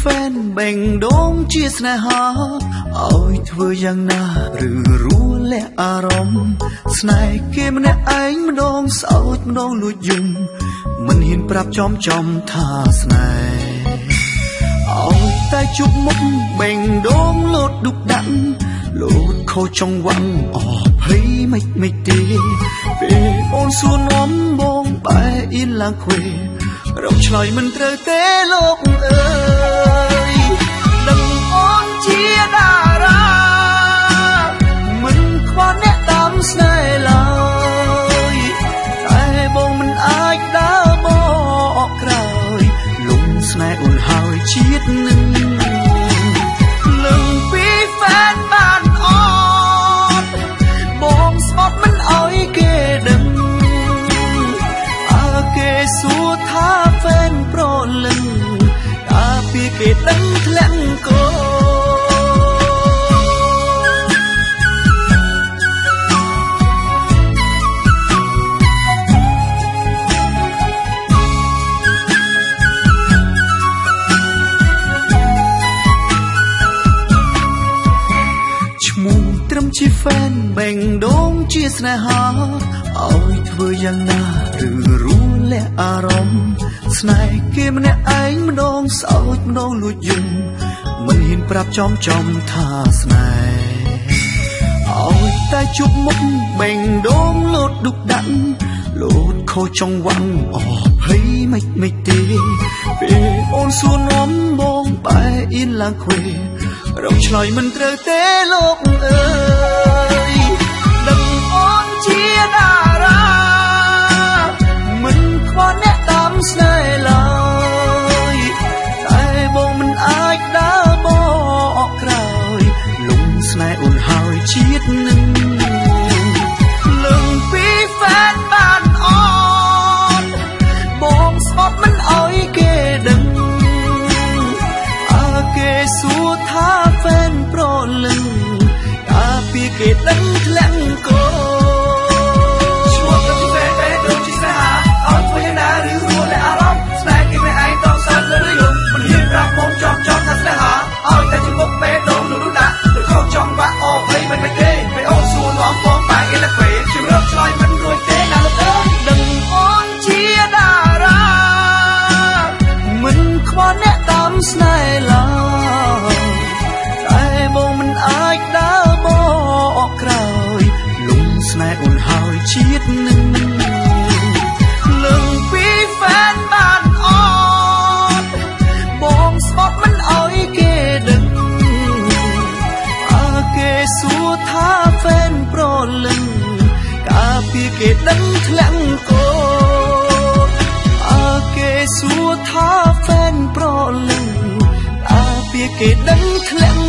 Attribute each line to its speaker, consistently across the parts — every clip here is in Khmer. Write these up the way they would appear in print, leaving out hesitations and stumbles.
Speaker 1: fan បែងដូងជាស្នេហាឲ្យធ្វើយ៉ាងណាឬរួលះអារម្មណ៍ស្នេហ៍គេម្នាក់ឯងម្ដងសោចម្ដងលួចយំមិនហ៊ានប្រាប់ចំថាស្នេហ៍ឲ្យតែជប់មុខបែងដូងលោតឌុបដាក់លោតខូចចង្វាក់អភ័យមិនទេពេលអូនសួរនាំបងបែអៀនឡើងខ្វេរកឆ្លើយមិនត្រូវទេលោកអើយដឹងអូនជាតារាមិនខ្វល់អ្នកតាមស្នេហ៍ឡើយតែបងមិនអាចដើរបកក្រោយលំស្នេហ៍អូនហើយជាតិនឹងលឹងពីហ្វេនបានអត់បងស្បត់មិនអោយគេដឹងអើគេសួរថាហ្វេនប្រលឹងតាពីគេដឹងធ្លាក់កោជាហ្វេនបែងដូងជាស្នេហាឲ្យធ្វើយ៉ាងណាឬរួលះអារម្មណ៍ស្នេហ៍គេម្នាក់ឯងម្ដងសោចម្ដងលួចយំមិនហ៊ានប្រាប់ចំថាស្នេហ៍ឲ្យតែជប់មុខបែងដូងលោតឌុបដាក់លោតខូចចង្វាក់អភ័យមិនទេពេលអូនសួរនាំបងបែអៀនឡើងខ្វេរកឆ្លើយមិនត្រូវទេលោកអើយដឹងអូនជាតារាមិនខ្វល់អ្នកតាមស្នេហ៍ឡើយតែបងមិនអាចដើរបកក្រោយលំស្នេហ៍អូនហើយជាតិនឹងលឹងពីហ្វេនបានអត់បងស្បត់មិនអោយគេដឹងអើគេសួរថាហ្វេនប្រលឹងតាពីគេដឹងធ្លាក់កោឈ្មោះទៅជាហ្វេនទៅជាស្នេហាឲ្យធ្វើយ៉ាងណាឬរួលះអារម្មណ៍ស្នេហ៍គេមិនឯងតសត់លើយំមិនហ៊ានប្រាប់មុំចំថាស្នេហាឲ្យតែជាមុខបេះដូងលូដាក់ឬខុសចង់បាក់អភ័យមិនទេពេលអូនសួរនាំបងបែកឯលពេលជម្រាបឆ្លើយមិនរួចទេណាលោកអើយដឹងអូនជាតារាមិនខ្វល់អ្នកតាមស្នេហ៍ឡើយតែបងមិនអាចដើរបកក្រោយលំស្នេហ៍អូនហើយជាតិនឹងលឹងពីហ្វេនបានអត់បងស្បត់មិនអោយគេដឹងអើគេសួរថាហ្វេនប្រលឹងតាពីគេដឹងធ្លាក់កោអើគេសួរថាហ្វេនប្រលឹងតាពីគេដឹងធ្លាក់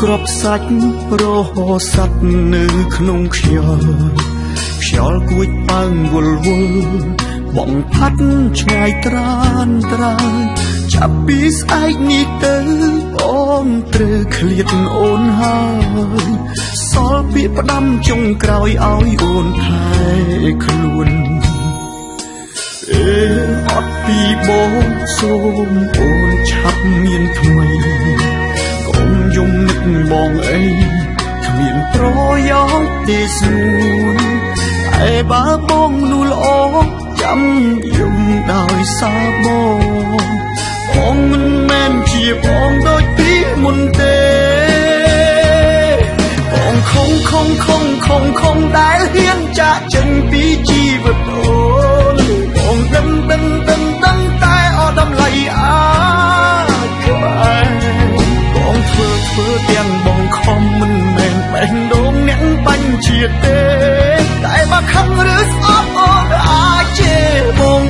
Speaker 1: គ្រាប់សាច់រហោស័ព្ទនៅក្នុងខ្យល់គួចប៉ើងវល់បងផាត់ឆ្ងាយត្រានចាប់ពីស្អែកនេះទៅអូនត្រូវឃ្លាតអូនហើយសល់ពាក្យផ្ដាំចុងក្រោយឲ្យអូនថែខ្លួនអត់ពីបងសូមអូនឆាប់មានថ្មីយំនឹកបងអីគ្មានប្រយោជន៍ទេស្រួលតែបើបងនោះល្អចាំយំដោយសារបងមិនមែនជាបងដូចពីមុនទេបងខំដែលហ៊ានចាក់ចេញពីជីវិតអូនបងដឹងតែអត់តម្លៃអាចក្បែរបងធ្វើទាំងបងខំមិនមែនបេះដូ ជាតិទេតែបើខឹងឬស្អប់អូនអាចជេរបង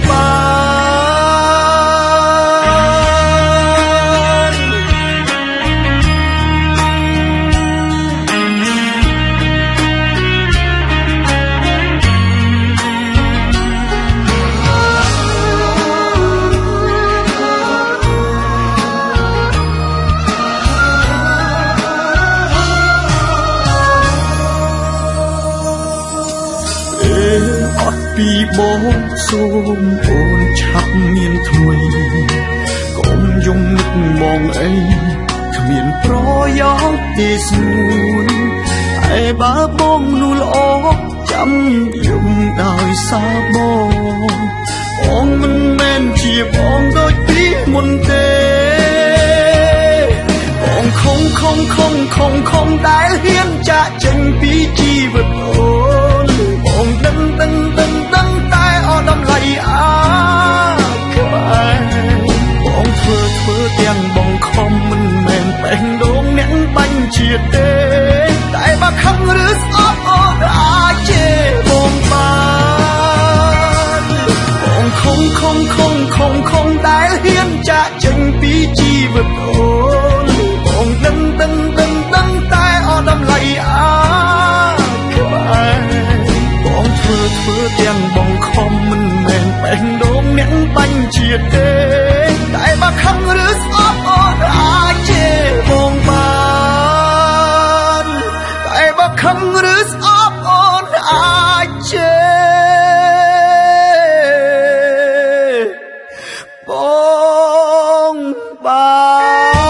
Speaker 1: ពីបងសូមអូនឆាប់មានថ្មីកុំយំនឹកមកអីគ្មានប្រយោជន៍ទេស្នួនតែបើបងនោះល្អចាំយំដោយសារបងមិនមែនជាបងដូចពីមុនទេបងខំដែលហ៊ានចាក់ចេញពីជីវិតអូនបងដឹងតែអត់តម្លៃក្បែរបងធ្វើទាំងបងខំមិនមែនបេះដូងអ្នកបាញ់ជាតិទេតែបើខឹងឬស្អប់អូនអាចជេរបងបានបងខំដែលហ៊ានចាក់ចេញពីជីវិតអូនបងដឹងតែអត់តម្លៃក្បែរបងធ្វើទាំងបងខំមិនមែនបេះដូងអ្នកបាញ់ជាតិទេតែបើខឹងឬស្អប់អូនអាចជេរបងបានតែបើខឹងឬស្អប់អូនអាចជេរបងបាន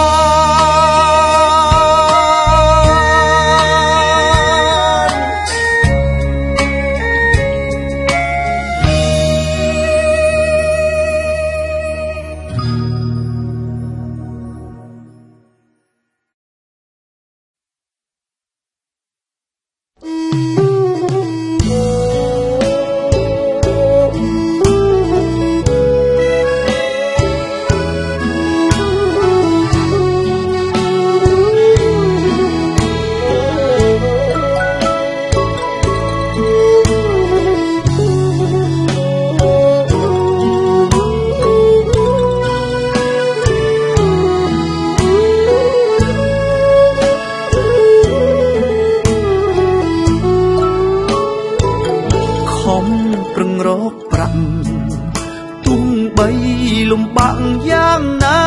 Speaker 1: លំបាក់យ៉ាងណា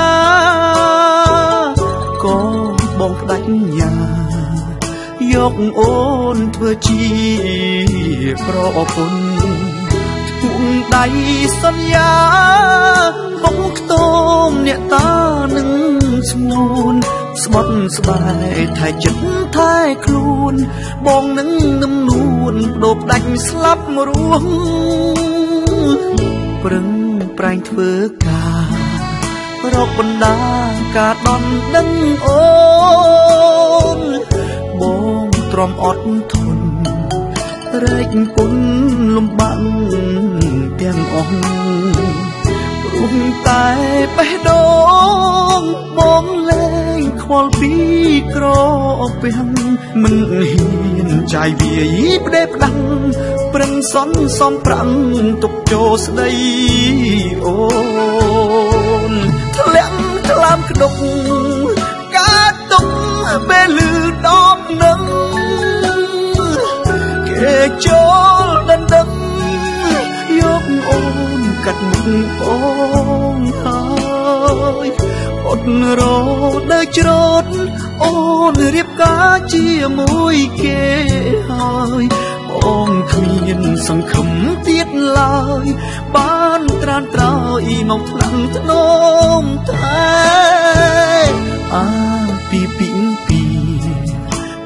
Speaker 1: ក៏បងផ្ដាច់ញាយកអូនធ្វើជាប្រពន្ធធុងដៃសន្យាបងខ្ទមអ្នកតានឹងស្ងួនស្បត់ស្បែកថែចិត្តថែខ្លួនបងនឹងនឹមនួនបដូរផ្ដាច់ស្លាប់រស់ប្រឹងប្រែងធ្វើការរកបណ្ដាការដំដឹងអូនបងទ្រាំអត់ធន់រែកពុនលំបាក់ទាំងអស់ព្រោះតែបេះដូងបងលែងខ្វល់ពីក្រពាំងមិនហ៊ានចាយវាយផ្ដេសផ្ដាំងប្រឹងសន់សំប្រាំងទុកចូលស្ដីអូនធ្លាក់ក្លាមក្តុកការទុកពេលឮដំនឹងគេចូលដណ្ដឹងយកអូនកាត់មុខបងហើយអត់រដើរច្រូតអូនរៀបការជាមួយគេហើយបងគ្មានសង្ឃឹមទៀតឡើយបានត្រានត្រោយមកថ្នាក់ធ្នមតែពី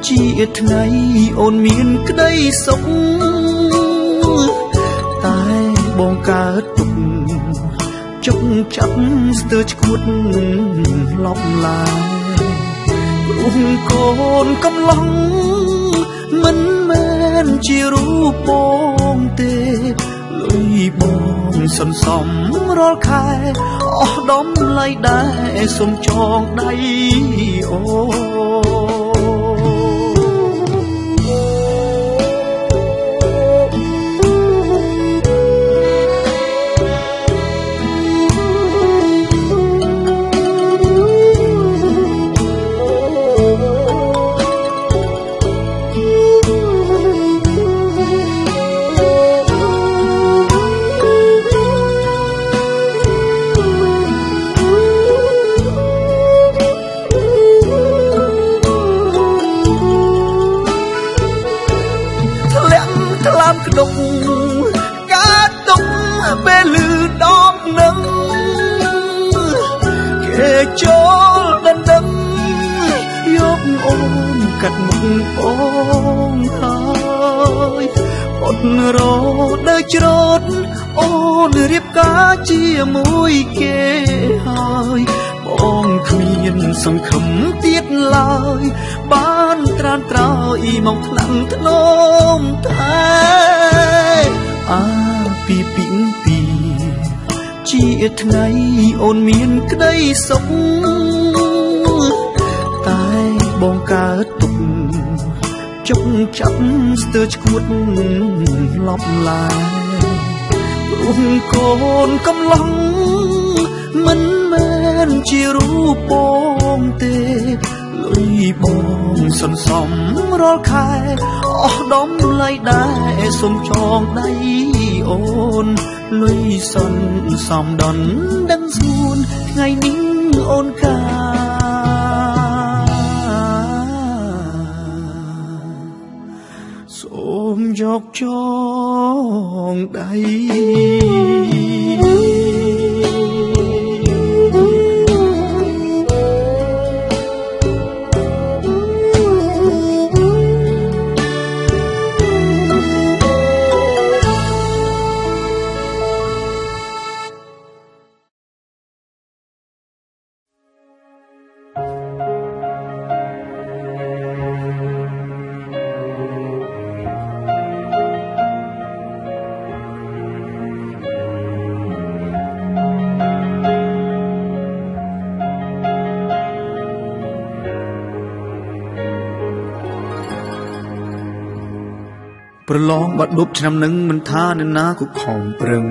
Speaker 1: ជាថ្ងៃអូនមានក្តីសុខតែបងកើតទុកចុកចាប់ស្ទើរឈួតលប់ឡាយព្រោះកូនកំឡុងមិនមែនជារូបបងទេលុយបងសន្សំរាល់ខែអស់ដំឡៃដែរសុំចងដៃអូ ពេលលឺដំណឹងគេចូលដណ្ដឹងយកអូនកាត់មុខបងហើយអត់រដើរច្រត់អូនរៀបការជាមួយគេហើយបងគ្មានសង្ឃឹមទៀតឡើយបានត្រានត្រោយមកថ្នាំធ្នមតែអាពីពីជាថ្ងៃអូនមានក្តីសុខតែបងកើតទុកចុកចាប់ស្ទើរឈួតលប់ឡាព្រោះកូនកំឡុងមិនមែនជារូបបងទេលុយបងសន្សំរាល់ខែអស់ដំឡៃដែរសុំចងដៃអូនលុយសន្សំដន់ដឹងស្ងួនថ្ងៃនេះអូនកាសូមយកចងដៃប្រឡងបាត់ដប់ឆ្នាំនឹងមិនថានរណាក៏ខំប្រឹង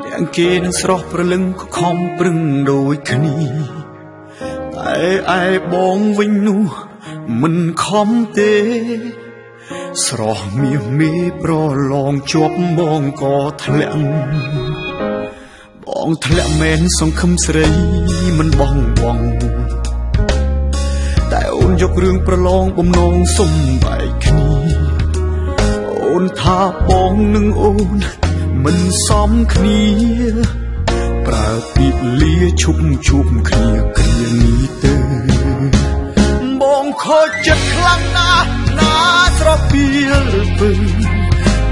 Speaker 1: ទាំងគេនឹងស្រស់ប្រលឹងក៏ខំប្រឹងដូចគ្នាតែឯបងវិញនោះមិនខំទេស្រស់មាសមេប្រឡងជាប់បងក៏ធ្លាក់បងធ្លាក់មែនសង្ឃឹមស្រីមិនបងតែអូនយករឿងប្រឡងបំណងសុំបែកគ្នាអូនថាបងនឹងអូនមិនសមគ្នាប្រើពីលាឈប់គ្នាគ្រានេះទៅបងខូចចិត្តខ្លាំងណាស់ណាស្រពីលពឹង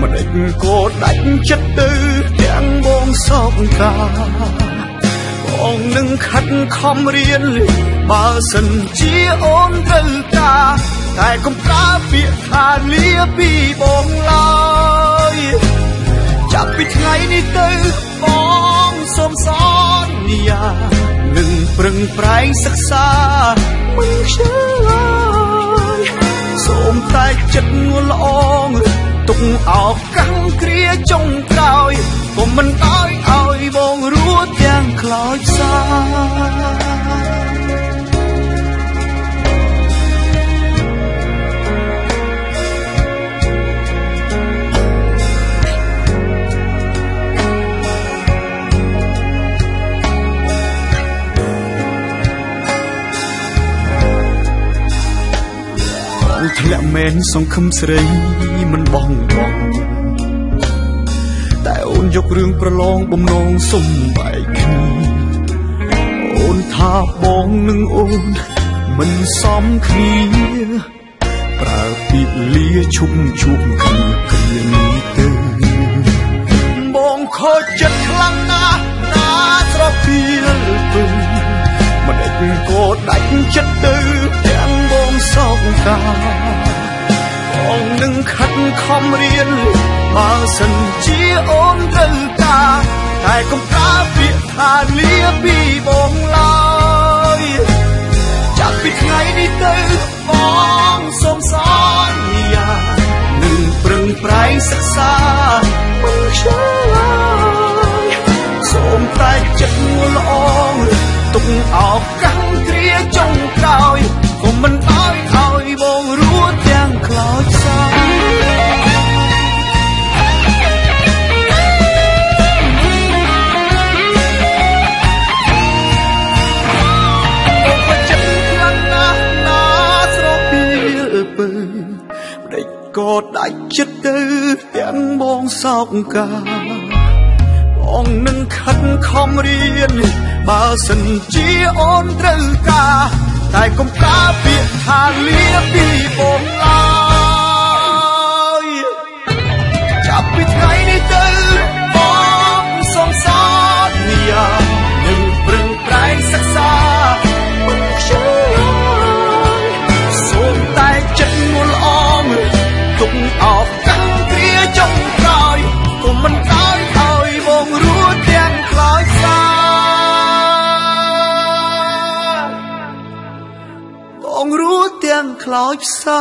Speaker 1: មិនដេចក៏ដាច់ចិត្តទៅទាំងបងសោកកាបងនឹងខិតខំរៀនបើសិនជាអូនត្រូវការតែកុំប្រើពាក្យថាលាពីបងឡើយចាប់ពីថ្ងៃនេះទៅបងសូមសន្យានឹងប្រឹងប្រែងសិក្សាមិនខ្ជិលឡើយសូមតែចិត្តងល់ល្អងទុកឱកាសគ្រាចុងក្រោយក៏មិនឲ្យបងរួចទាំងខ្លោចសាធ្លាក់មែនសង្ឃឹមស្រីមិនបងតែអូនយករឿងប្រឡងបំណងសុំបែកគ្នាអូនថាបងនឹងអូនមិនសមគ្នាប្រើពីលាឈប់គ្នាគ្រានេះទៅបងខូចចិត្តខ្លាំងណាស់ណាស្រពីលពឹងមិនដេចក៏ដាច់ចិត្តទៅទាំងបងសោកកាបងនឹងខិតខំរៀនបើសិនជាអូនត្រូវការតែកុំប្រើពាក្យថាលាពីបងឡើយចាប់ពីថ្ងៃនេះទៅបងសូមសន្យានឹងប្រឹងប្រែងសិក្សាមិនខ្ជិលឡើយសូមតែចិត្តងល់ល្អងទុកឱកាសគ្រាចុងក្រោយក៏មិនឲ្យបងរួចទាំងខ្លោចសាក៏ដាច់ចិត្តទៅទាំងបងសោកកា បងនឹងខិតខំរៀនបើសិនជាអូនត្រូវការតែកុំប្រើពាក្យថាលាពីបងឡើយចាប់ពីថ្ងៃនេះទៅបងសងសន្យានឹងប្រឹងប្រែងសិក្សាមិនខ្ជិលសូមតែចិត្តងល់អមទុកអោបកាន់គ្រាចុងក្រោយកុំមិនឲ្យបងរួចទាំងខ្លោចផ្សាបងរួចទាំងខ្លោចផ្សា